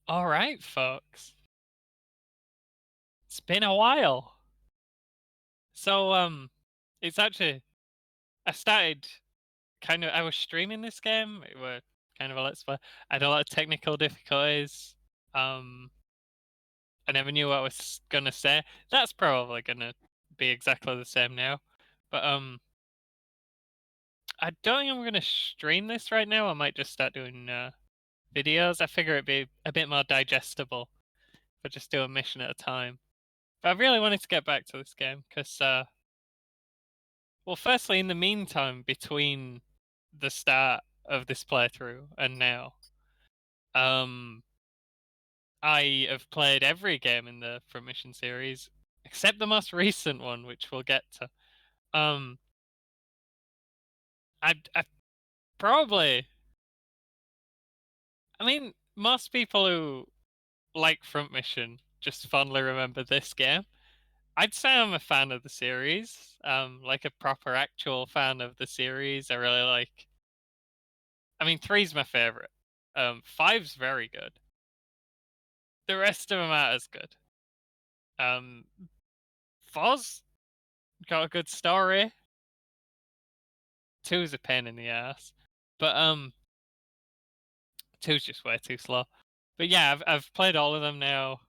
All right, folks. It's been a while. So, it's actually I started I was streaming this game. It were kind of a let's play. I had a lot of technical difficulties. Um, I never knew what I was gonna say. That's probably gonna be exactly the same now. But I don't think I'm gonna stream this right now. I might just start doing videos. I figure it'd be a bit more digestible if I just do a mission at a time. But I really wanted to get back to this game because well, firstly, in the meantime, between the start of this playthrough and now, um, I have played every game in the Front Mission series except the most recent one, which we'll get to. Um, I probably, I mean, most people who like Front Mission just fondly remember this game. I'd say I'm a fan of the series, like a proper actual fan of the series. I really like. I mean, three's my favorite. Five's very good. The rest of them aren't as good. Um, Foz got a good story. Two's a pain in the ass, but two's just way too slow. But yeah, I've played all of them now,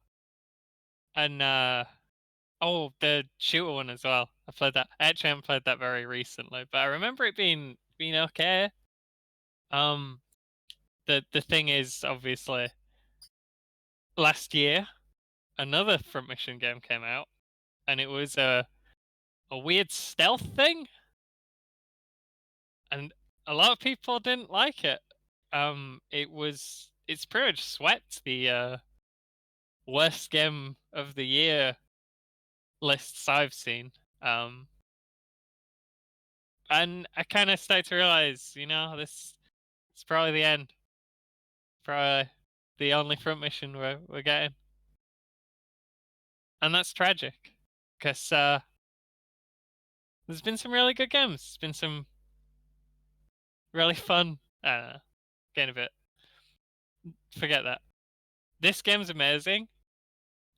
and oh, the shooter one as well. I played that. I actually haven't played that very recently, but I remember it being okay. Um, the thing is, obviously, last year another Front Mission game came out, and it was a weird stealth thing, and a lot of people didn't like it. It's pretty much swept the worst game of the year lists I've seen. Um, and I kind of started to realize, this is probably the end. Probably the only Front Mission we're getting, and that's tragic because there's been some really good games. There's been some really fun. Getting a bit. Forget that. This game's amazing,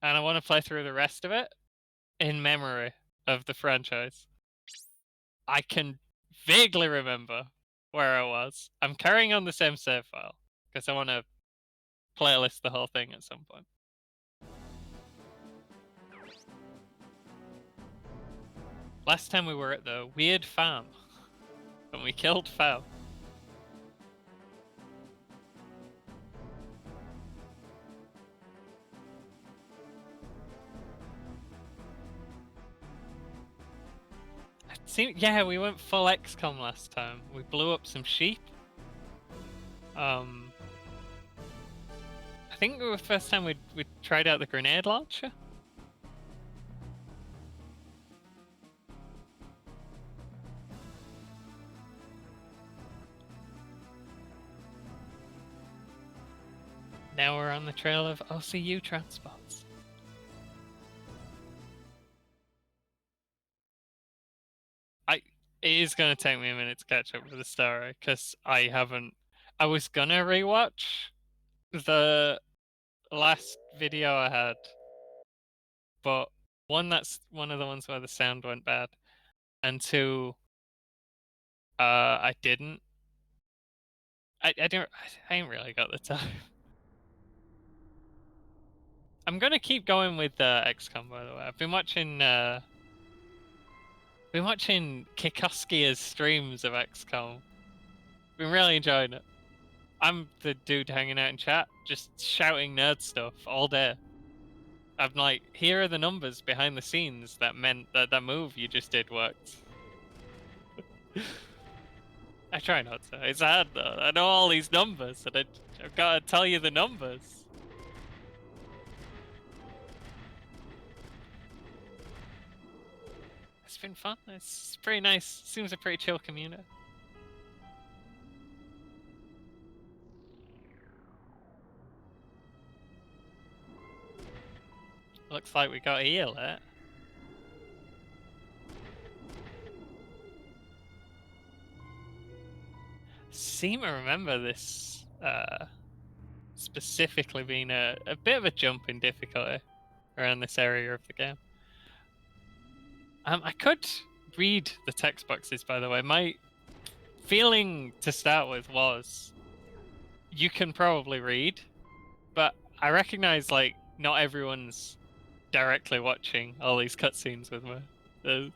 and I want to play through the rest of it in memory of the franchise. I can vaguely remember where I was. I'm carrying on the same save file because I want to playlist the whole thing at some point. Last time we were at the weird farm and we killed Fowl. Yeah, we went full Xcom last time. We blew up some sheep. I think it was the first time we tried out the grenade launcher. Now we're on the trail of OCU transports. It is going to take me a minute to catch up with the story because I haven't. I was gonna rewatch the last video I had, but one, that's one of the ones where the sound went bad, and two, I didn't. I don't. I ain't really got the time. I'm gonna keep going with XCOM, by the way. I've been watching Kikoskia's streams of XCOM. Been really enjoying it. I'm the dude hanging out in chat, just shouting nerd stuff all day. I'm like, here are the numbers behind the scenes that meant that that move you just did worked. I try not to. It's hard though. I know all these numbers, and I've got to tell you the numbers. It's been fun. It's pretty nice. Seems a pretty chill community. Looks like we got a heal there. Seem to remember this specifically been a bit of a jump in difficulty around this area of the game. I could read the text boxes, by the way. My feeling to start with was you can probably read, but I recognize like not everyone's directly watching all these cutscenes with me.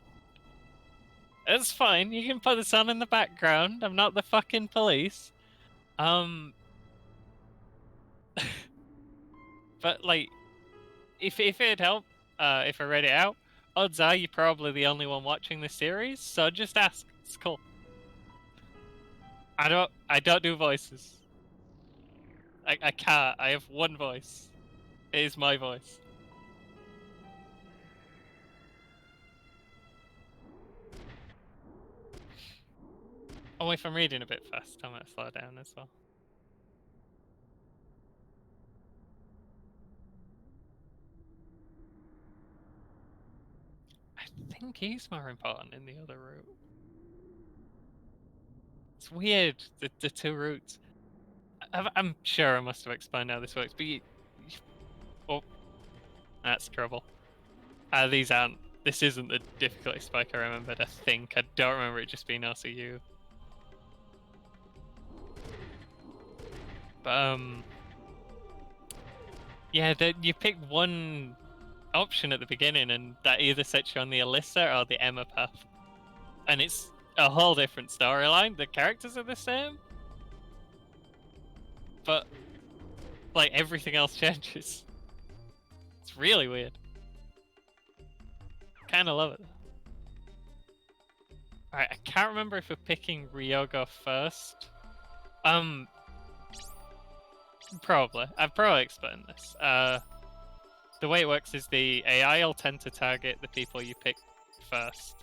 It's fine. You can put this on in the background. I'm not the fucking police. But like, if it'd help, if I read it out, odds are you're probably the only one watching this series. So just ask. It's cool. I don't do voices. I can't. I have one voice. It is my voice. Oh, if I'm reading a bit fast, I might slow down as well. I think he's more important in the other route. It's weird, the two routes. I'm sure I must have explained how this works, but oh, that's trouble. These aren't. This isn't the difficulty spike I remembered. I think I don't remember it just being LCU. But yeah, you pick one option at the beginning, and that either sets you on the Alyssa or the Emma path, and it's a whole different storyline. The characters are the same, but like everything else changes. It's really weird. Kind of love it. Alright, I can't remember if we're picking Ryoga first. Probably. I've probably explained this. The way it works is the AI will tend to target the people you pick first.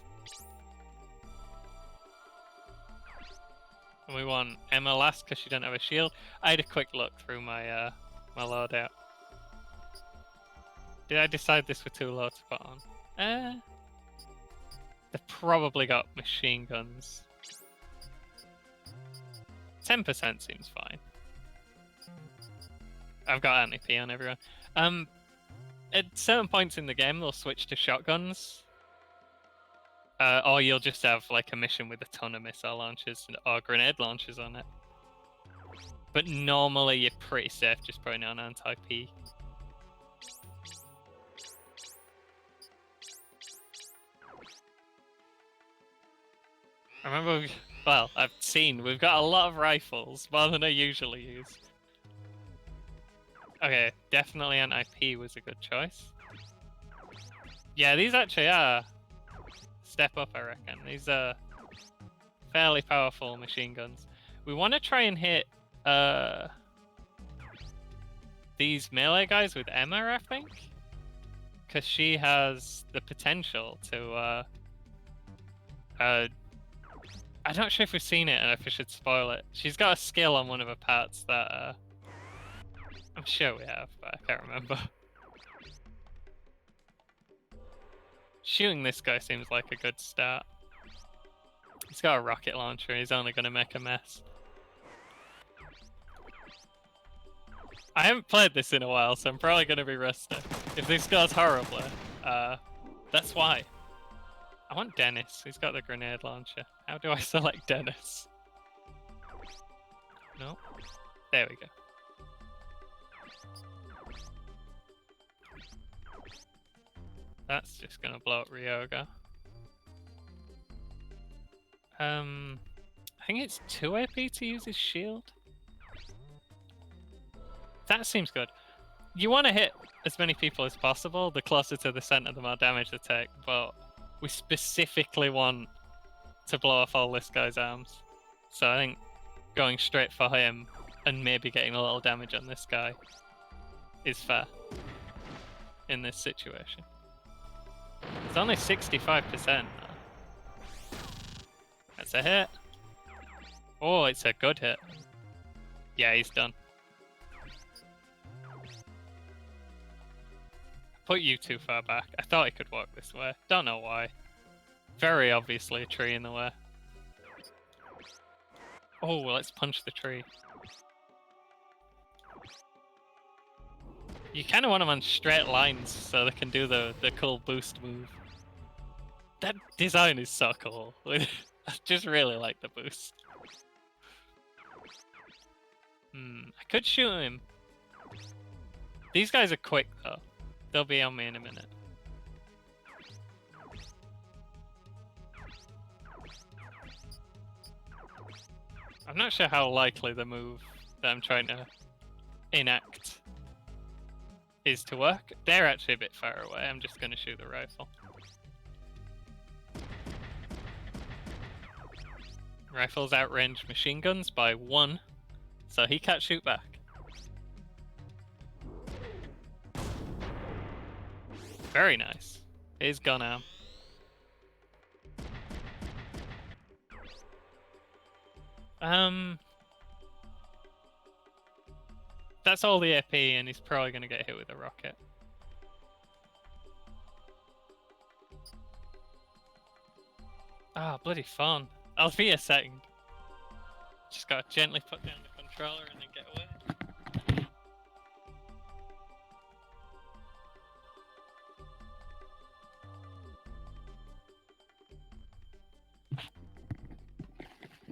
And we want Emma last because she doesn't have a shield. I had a quick look through my my loadout. Did I decide this were too low to put on? They've probably got machine guns. 10% seems fine. I've got anti-P on everyone. At certain points in the game, they'll switch to shotguns. Or you'll just have like a mission with a ton of missile launchers or grenade launchers on it. But normally you're pretty safe just putting on anti-P. I remember, well, I've seen we've got a lot of rifles, more than I usually use. Okay, definitely anti-P was a good choice. Yeah, these actually are step up, I reckon. These are fairly powerful machine guns. We want to try and hit these melee guys with Emma, I think, because she has the potential to. I'm not sure if we've seen it and if we should spoil it. She's got a skill on one of her parts that I'm sure we have, but I can't remember. Shooting this guy seems like a good start. He's got a rocket launcher, he's only going to make a mess. I haven't played this in a while, so I'm probably going to be rusty. If this goes horribly, that's why. I want Dennis, he's got the grenade launcher. How do I select Dennis? No? There we go. That's just gonna blow up Ryoga. I think it's 2 AP to use his shield. That seems good. You want to hit as many people as possible. The closer to the center, the more damage they take. But we specifically want to blow off all this guy's arms. So I think going straight for him and maybe getting a little damage on this guy is fair in this situation. It's only 65% though. That's a hit. Oh, it's a good hit. Yeah, he's done. Put you too far back. I thought he could walk this way. Don't know why. Very obviously a tree in the way. Oh, well, let's punch the tree. You kind of want them on straight lines so they can do the cool boost move. That design is so cool. I just really like the boost. I could shoot him. These guys are quick though. They'll be on me in a minute. I'm not sure how likely the move that I'm trying to enact is to work. They're actually a bit far away. I'm just going to shoot the rifle. Rifles outrange machine guns by 1, so he can't shoot back. Very nice. He's gun arm. That's all the AP, and he's probably going to get hit with a rocket. Ah, bloody fun. I'll be a second. Just gotta gently put down the controller and then get away.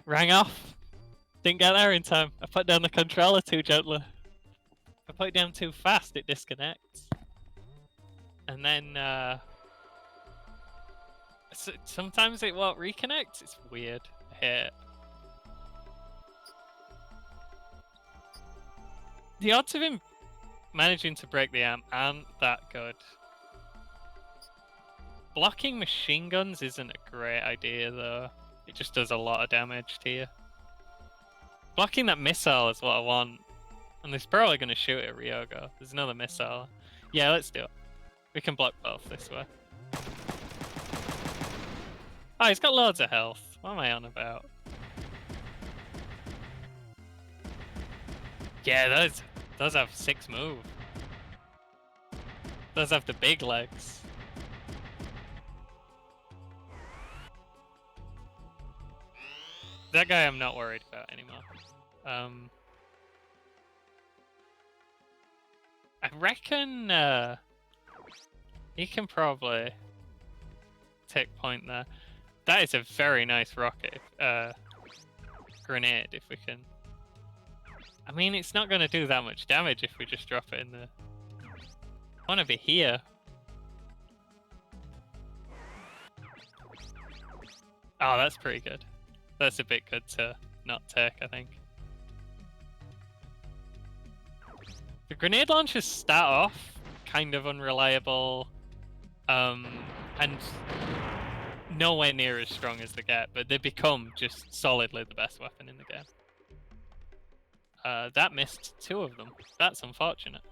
Rang off. Didn't get there in time. I put down the controller too gently. If I put it down too fast, it disconnects. And then, sometimes it won't reconnect. It's weird. I hate it. The odds of him managing to break the arm aren't that good. Blocking machine guns isn't a great idea though. It just does a lot of damage to you. Blocking that missile is what I want. And he's probably going to shoot at Ryogo. There's another missile. Yeah, let's do it. We can block both this way. Oh, he's got loads of health. What am I on about? Yeah, those have 6 move. Those have the big legs. That guy I'm not worried about anymore. I reckon he can probably take point there. That is a very nice rocket grenade if we can. I mean, it's not going to do that much damage if we just drop it in the... I want to be here. Oh, that's pretty good. That's a bit good to not take, I think. The grenade launchers start off kind of unreliable, and nowhere near as strong as they get, but they become just solidly the best weapon in the game. That missed 2 of them. That's unfortunate.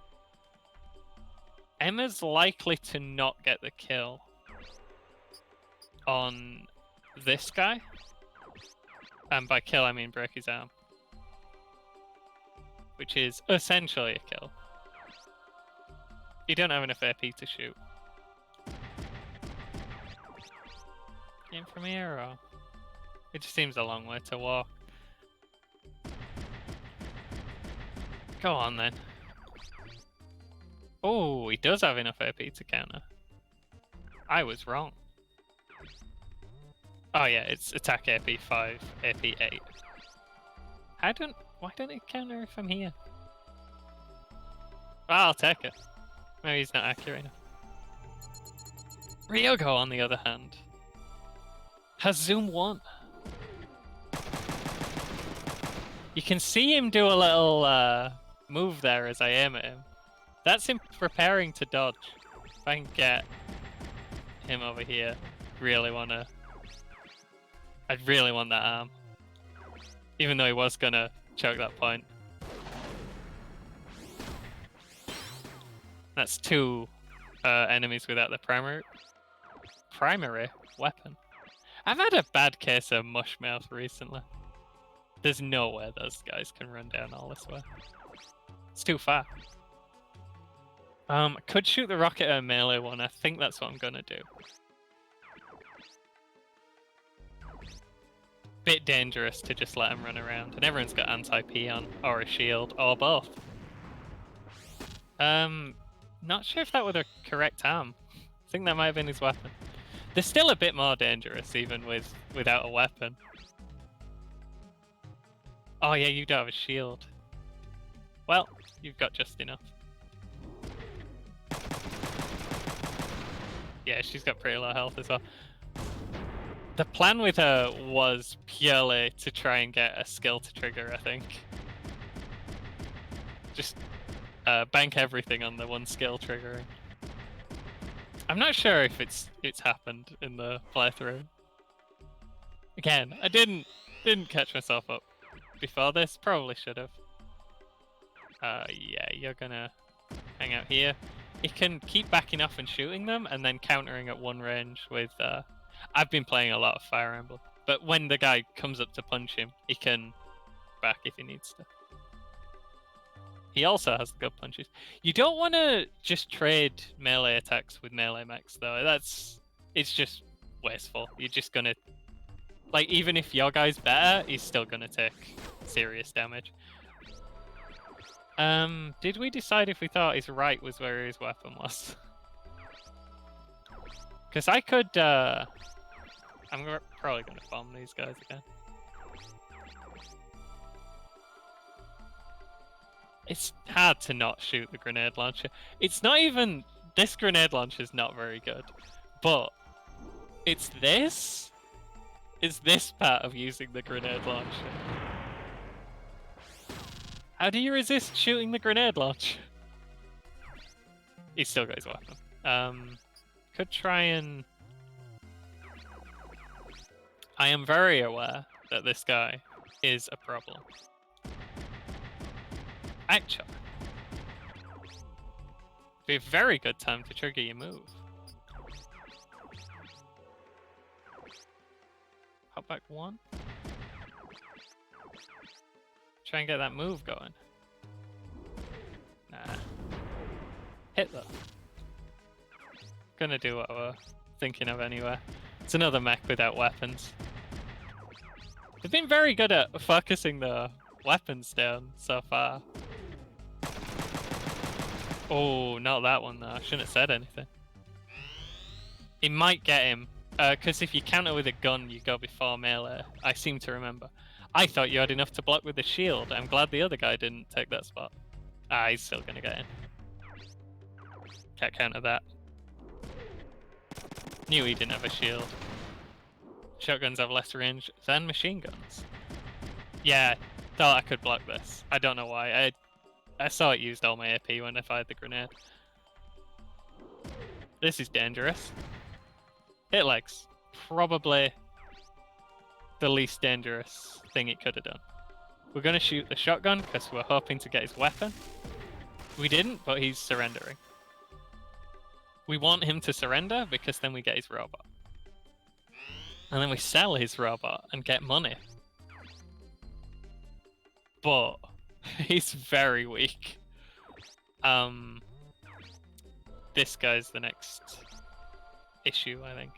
Emma's likely to not get the kill on this guy. And by kill, I mean break his arm. Which is essentially a kill. You don't have enough AP to shoot. Aim from here, or... It just seems a long way to walk. Go on then. Oh, he does have enough AP to counter. I was wrong. Oh yeah, it's attack AP 5, AP 8. Why don't it counter if I'm here? Oh, I'll take it. Maybe he's not accurate enough. Ryogo, on the other hand, has Zoom 1. You can see him do a little move there as I aim at him. That's him preparing to dodge. If I can get him over here, I'd really want that arm. Even though he was gonna choke that point. That's 2 enemies without the primary weapon. I've had a bad case of mushmouth recently. There's no way those guys can run down all this way. It's too far. I could shoot the rocket at a melee one. I think that's what I'm gonna do. Bit dangerous to just let him run around, and everyone's got anti-P on, or a shield, or both. Not sure if that was the correct arm. I think that might have been his weapon. They're still a bit more dangerous even without a weapon. Oh yeah, you don't have a shield. Well, you've got just enough. Yeah, she's got pretty low health as well. The plan with her was purely to try and get a skill to trigger, I think. Just bank everything on the one skill triggering. I'm not sure if it's happened in the playthrough. Again, I didn't catch myself up before this. Probably should have. Yeah, you're gonna hang out here. He can keep backing off and shooting them, and then countering at one range with. I've been playing a lot of Fire Emblem, but when the guy comes up to punch him, he can back if he needs to. He also has good punches. You don't want to just trade melee attacks with melee mechs, though. It's just wasteful. You're just gonna, like, even if your guy's better, he's still gonna take serious damage. Did we decide if we thought his right was where his weapon was? Because I could, I'm probably gonna bomb these guys again. It's hard to not shoot the grenade launcher. It's not even... This grenade launcher is not very good. But it's this? It's this part of using the grenade launcher. How do you resist shooting the grenade launcher? He's still got his weapon. Could try and... I am very aware that this guy is a problem. Actually, be a very good time to trigger your move. Hop back one. Try and get that move going. Nah. Hit them. Gonna do what we're thinking of anyway. It's another mech without weapons. They've been very good at focusing the weapons down so far. Oh, not that one though. I shouldn't have said anything. It might get him, because if you counter with a gun, you go before melee. I seem to remember. I thought you had enough to block with the shield. I'm glad the other guy didn't take that spot. Ah, he's still gonna get in. Can't counter that. Knew he didn't have a shield. Shotguns have less range than machine guns. Yeah, thought I could block this. I don't know why. I saw it used all my AP when I fired the grenade. This is dangerous. Hit legs. Probably the least dangerous thing it could have done. We're going to shoot the shotgun because we're hoping to get his weapon. We didn't, but he's surrendering. We want him to surrender because then we get his robot. And then we sell his robot and get money. But he's very weak. This guy's the next issue, I think.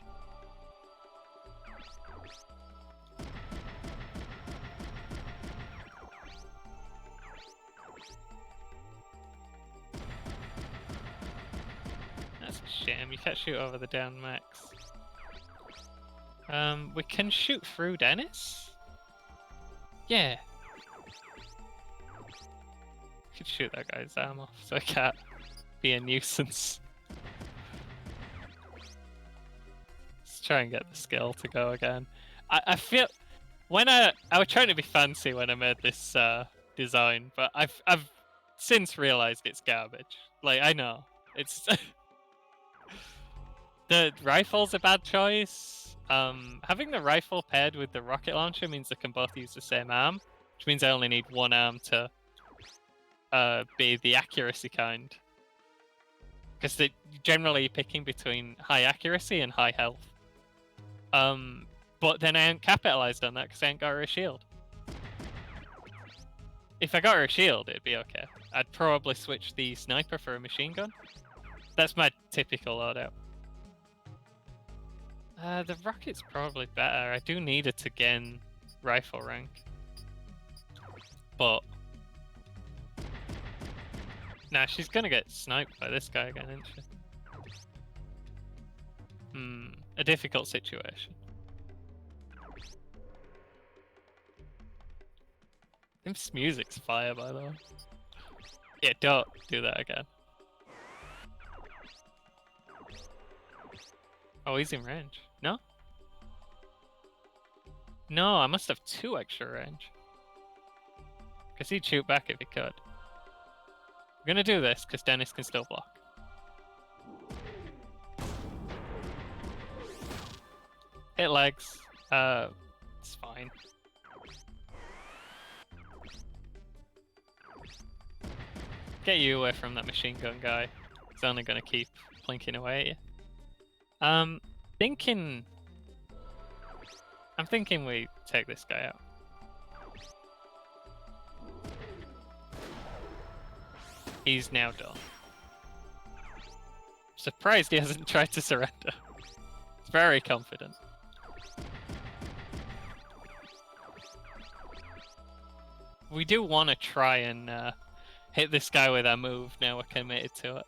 That's a shame. You can't shoot over the down max. We can shoot through Dennis? Yeah. Could shoot that guy's arm off so I can't be a nuisance. Let's try and get the skill to go again. I feel when I was trying to be fancy when I made this design, but I've since realized it's garbage. Like I know it's the rifle's a bad choice. Having the rifle paired with the rocket launcher means they can both use the same arm, which means I only need one arm to be the accuracy kind. Because they generally picking between high accuracy and high health. But then I ain't capitalized on that because I ain't got her a shield. If I got her a shield, it'd be okay. I'd probably switch the sniper for a machine gun. That's my typical loadout. The rocket's probably better. I do need it to gain rifle rank. But Nah, she's gonna get sniped by this guy again, isn't she? A difficult situation. This music's fire, by the way. Yeah, don't do that again. Oh, he's in range. No? No, I must have 2 extra range. Because he'd shoot back if he could. I'm gonna do this, because Dennis can still block. Hit legs. It's fine. Get you away from that machine gun guy. He's only gonna keep plinking away at you. I'm thinking we take this guy out. He's now done. Surprised he hasn't tried to surrender. He's very confident. We do want to try and hit this guy with our move now we're committed to it.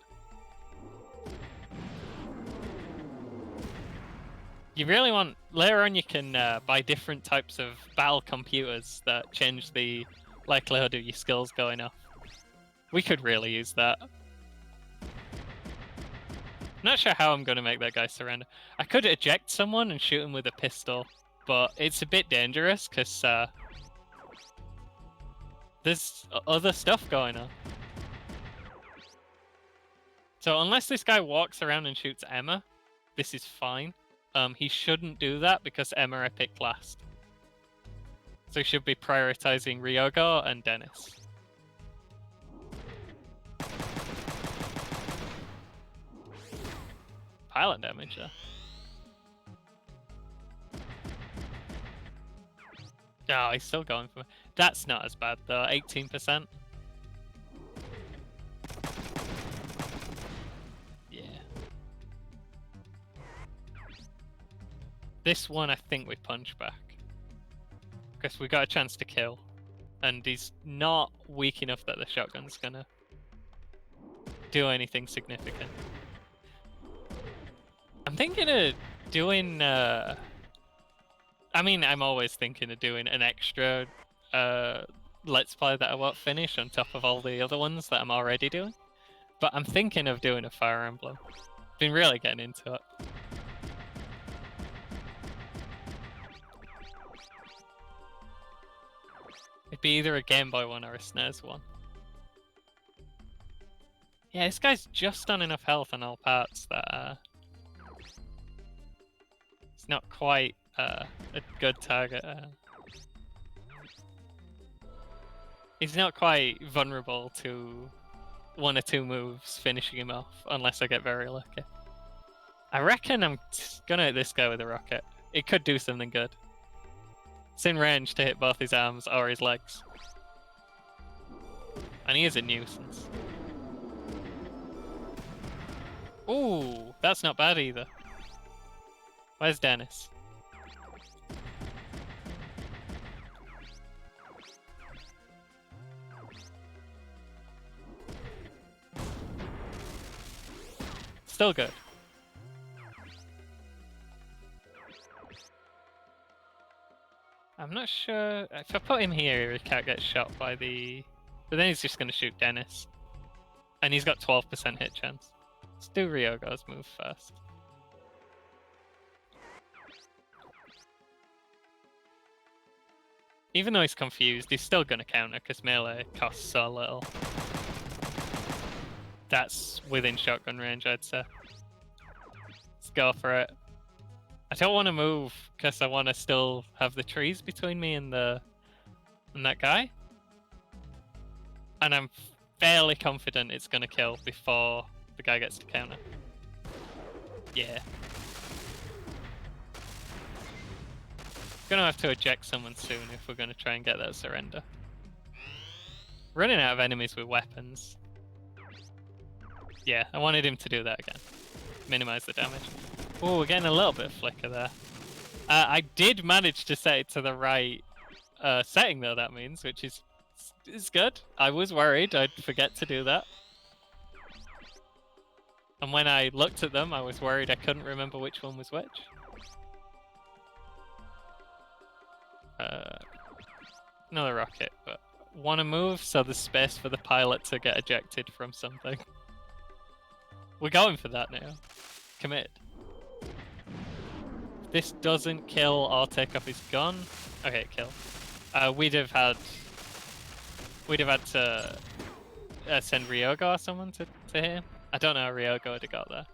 You really want... Later on you can buy different types of battle computers that change the likelihood of your skills going off. We could really use that. Not sure how I'm going to make that guy surrender. I could eject someone and shoot him with a pistol, but it's a bit dangerous because there's other stuff going on. So unless this guy walks around and shoots Emma, this is fine. He shouldn't do that because Emma I picked last. So he should be prioritizing Ryogo and Dennis. Pylon damage there. Oh, he's still going for me. That's not as bad though, 18%. Yeah. This one I think we punch back. Because we got a chance to kill. And he's not weak enough that the shotgun's gonna do anything significant. I'm thinking of doing... I mean, I'm always thinking of doing an extra Let's Play that I won't finish on top of all the other ones that I'm already doing. But I'm thinking of doing a Fire Emblem. Been really getting into it. It'd be either a Game Boy one or a SNES one. Yeah, this guy's just on enough health on all parts that it's not quite a good target. He's not quite vulnerable to 1 or 2 moves finishing him off, unless I get very lucky. I reckon I'm gonna hit this guy with a rocket. It could do something good. It's in range to hit both his arms or his legs. And he is a nuisance. Ooh, that's not bad either. Where's Dennis? Still good. I'm not sure... If I put him here, he can't get shot by the... But then he's just going to shoot Dennis. And he's got 12% hit chance. Let's do Ryogo's move first. Even though he's confused, he's still going to counter because melee costs so little. That's within shotgun range, I'd say. Let's go for it. I don't want to move because I want to still have the trees between me and that guy. And I'm fairly confident it's going to kill before the guy gets to counter. Yeah. Gonna have to eject someone soon if we're going to try and get that surrender. Running out of enemies with weapons. Yeah, I wanted him to do that again. Minimize the damage. Oh, we're getting a little bit of flicker there. I did manage to set it to the right setting though, that means, which is good. I was worried I'd forget to do that. And when I looked at them, I was worried I couldn't remember which one was which. Another rocket, but want to move so there's space for the pilot to get ejected from something. We're going for that now. Commit. If this doesn't kill or take off his gun. Okay, kill. We'd have had to send Ryogo or someone to hit him. I don't know how Ryogo would have got there.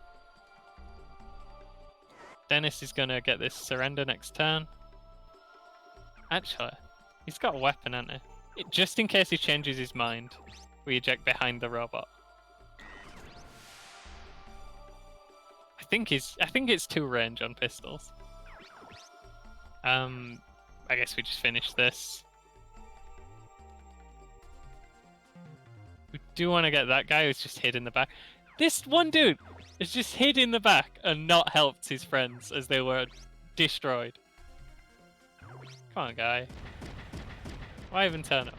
Dennis is gonna get this surrender next turn. Actually, he's got a weapon, hasn't he? Just in case he changes his mind, we eject behind the robot. I think it's 2 range on pistols. I guess we just finish this. We do want to get that guy who's just hid in the back. This one dude is just hid in the back and not helped his friends as they were destroyed. Come on, guy. Why even turn up?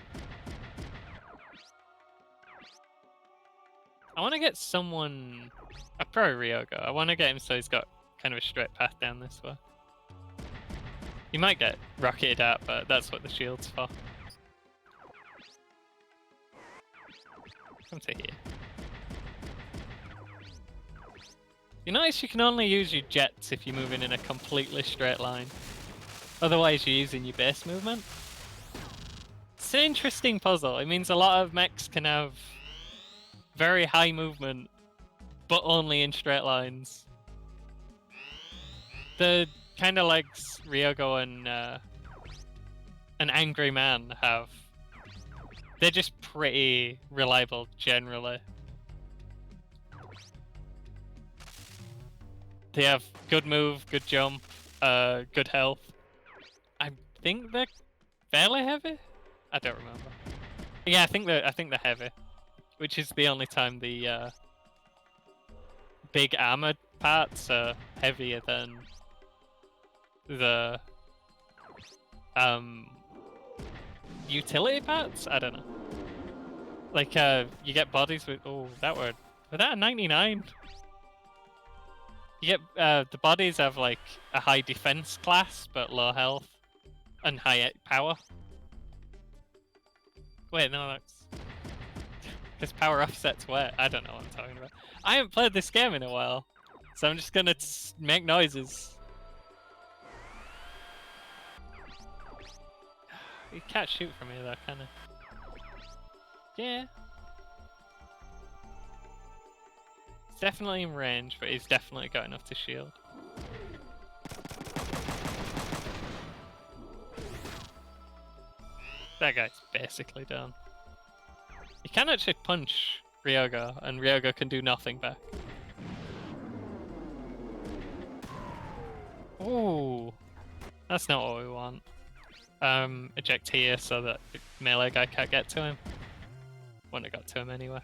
I want to get someone... probably Ryogo. I want to get him so he's got kind of a straight path down this way. He might get rocketed out, but that's what the shield's for. Come to here. You notice you can only use your jets if you're moving in a completely straight line. Otherwise you're using your base movement. It's an interesting puzzle. It means a lot of mechs can have very high movement, but only in straight lines. The kind of legs Ryogo and an Angry Man have, they're just pretty reliable generally. They have good move, good jump, good health. I think they're fairly heavy. I don't remember. Yeah, I think they're heavy, which is the only time the big armored parts are heavier than the utility parts. I don't know. Like you get bodies with was that a 99? You get the bodies have like a high defense class but low health and high power. Wait, no, that's because power offsets weight. I don't know what I'm talking about. I haven't played this game in a while, so I'm just gonna make noises. You can't shoot from here though, can he? Yeah. He's definitely in range, but he's definitely got enough to shield. That guy's basically done. You can actually punch Ryogo, and Ryogo can do nothing back. Ooh, that's not what we want. Eject here so that the melee guy can't get to him. Wouldn't have got to him anyway.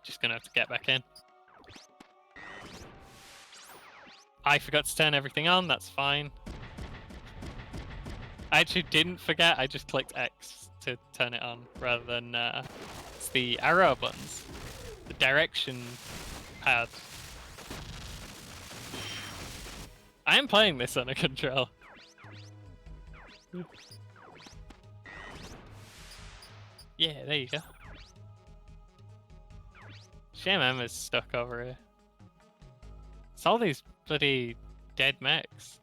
Just gonna have to get back in. I forgot to turn everything on, that's fine. I actually didn't forget, I just clicked X to turn it on rather than it's the arrow buttons. The direction pad. I am playing this on a control. Yeah, there you go. Shame Emma's stuck over here. It's all these bloody dead mechs.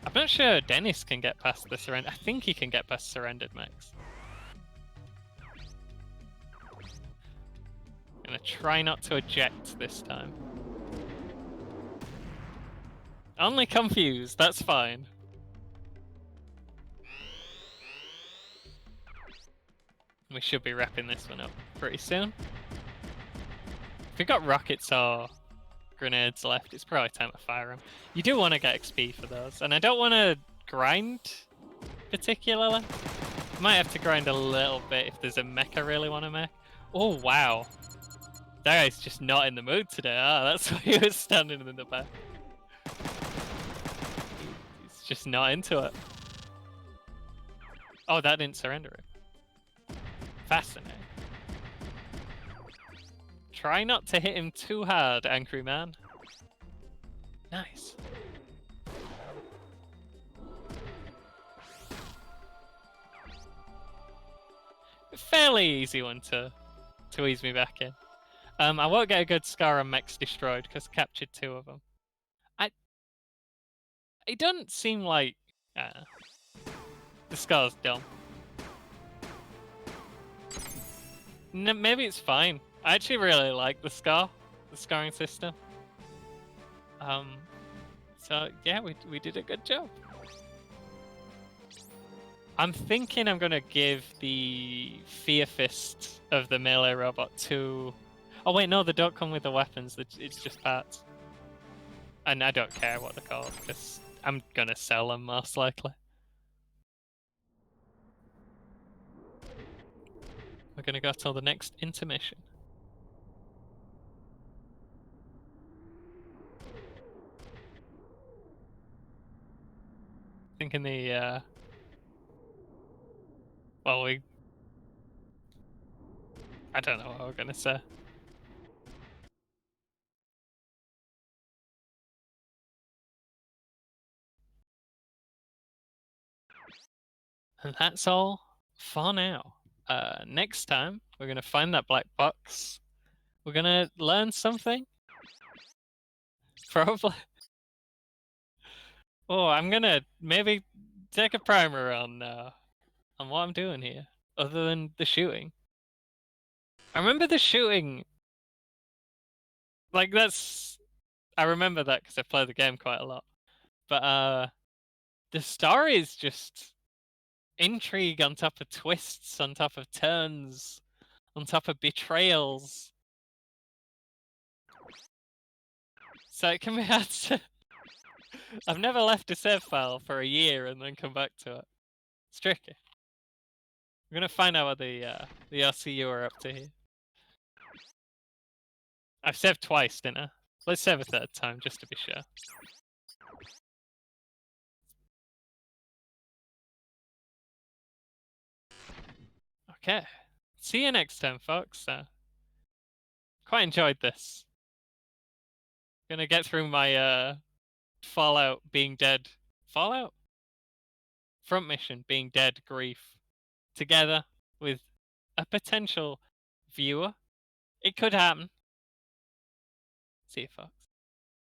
I'm not sure Dennis can get past the surrender. I think he can get past surrendered mechs. I'm gonna try not to eject this time. Only confused, that's fine. We should be wrapping this one up pretty soon. If we've got rockets or grenades left, it's probably time to fire them. You do want to get XP for those, and I don't want to grind particularly. Might have to grind a little bit if there's a mech I really want to make. Oh wow, that guy's just not in the mood today. Ah, that's why he was standing in the back. He's just not into it. Oh, that didn't surrender him. Fascinating. Try not to hit him too hard, angry man. Nice. Fairly easy one to ease me back in. I won't get a good scar on mechs destroyed because I captured 2 of them. It doesn't seem like the scar's dumb. No, maybe it's fine. I actually really like the scarring system. So yeah, we did a good job. I'm thinking I'm gonna give the Fear Fist of the melee robot to... Oh wait, no, they don't come with the weapons. It's just parts. And I don't care what they're called, because I'm gonna sell them most likely. We're gonna go till the next intermission. Thinking the well, I don't know what we're gonna say. And that's all for now. Next time, we're gonna find that black box. We're gonna learn something. Probably. Oh, I'm gonna maybe take a primer on what I'm doing here, other than the shooting. I remember the shooting. Like I remember that because I play the game quite a lot. But the story is just intrigue on top of twists, on top of turns, on top of betrayals. So it can be hard to... I've never left a save file for a year and then come back to it. It's tricky. We're gonna find out what the RCU are up to here. I've saved twice, didn't I? Let's save a 3rd time, just to be sure. Okay. See you next time, folks. Quite enjoyed this. Gonna get through my Fallout being dead. Fallout? Front mission being dead grief. Together with a potential viewer. It could happen. See you, folks.